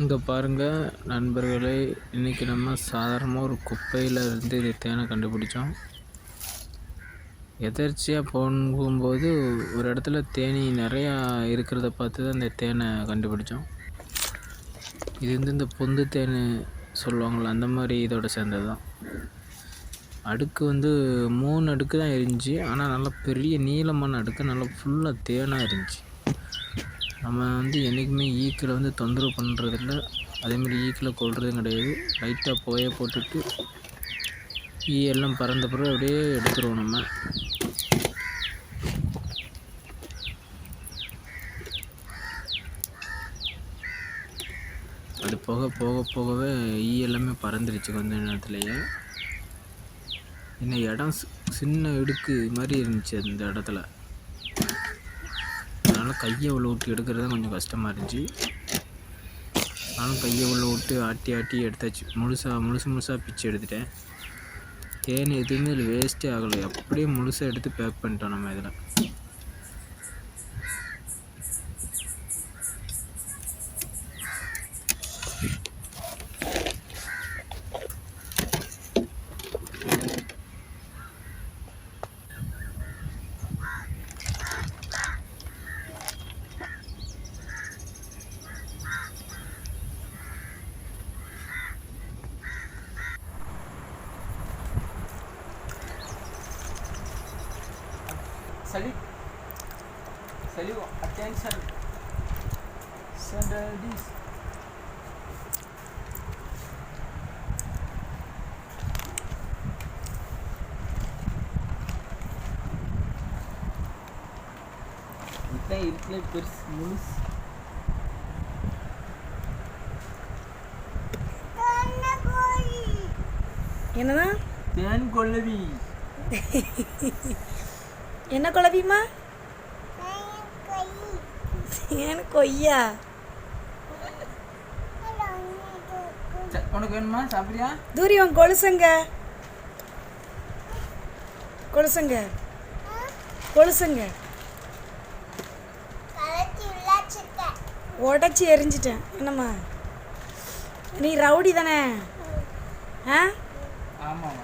இங்கே பாருங்கள் நண்பர்களே, இன்றைக்கி நம்ம சாதாரணமாக ஒரு குப்பையில் இருந்து இது தேனை கண்டுபிடிச்சோம். எதர்ச்சியாக போகும்போது ஒரு இடத்துல தேனி நிறையா இருக்கிறத பார்த்து தான் இந்த தேனை கண்டுபிடிச்சோம். இது வந்து இந்த பொந்து தேன் சொல்லுவாங்கள்ல, அந்த மாதிரி இதோட சேர்ந்தது தான். அடுக்கு வந்து 3 அடுக்கு தான் இருந்துச்சு. ஆனால் நல்லா பெரிய நீளமான அடுக்கு, நல்லா ஃபுல்லாக தேனாக இருந்துச்சு. நம்ம வந்து என்றைக்குமே ஈக்களை வந்து தொந்தரவு பண்ணுறதில்ல, அதேமாதிரி ஈக்களை கொல்றதும் கிடையாது. லைட்டாக புகைய போட்டுட்டு ஈ எல்லாம் பறந்த பிறகு அப்படியே எடுத்துருவோம் நம்ம. அது போகவே ஈ எல்லாமே பறந்துருச்சு கொஞ்ச நேரத்துலேயே. இன்னும் இடம் சின்ன இடுக்கு மாதிரி இருந்துச்சு அந்த இடத்துல. அதனால் கையை உள்ள விட்டு எடுக்கிறது தான் கொஞ்சம் கஷ்டமாக இருந்துச்சு. நானும் கையை உள்ள விட்டு ஆட்டி எடுத்தாச்சு. முழுசாக பிச்சு எடுத்துட்டேன். தேன் எதுவுமே இதில் வேஸ்ட்டே ஆகலை. அப்படியே முழுசாக எடுத்து பேக் பண்ணிட்டோம் நம்ம இதில். Salute, attention, send this. இதான் இருக்கலே பெருசு முழுசு. என்னன்னா தேன் கொள்ளவி. என்ன குழவிமா? தேன் கொய்யா. உனக்கு வேணுமா? சாப்பிடுறியா? தூரியம் கொலுசுங்க உடச்சி எரிஞ்சிட்டேன். என்னம்மா நீ ரவுடி தானே? ஆமாம்.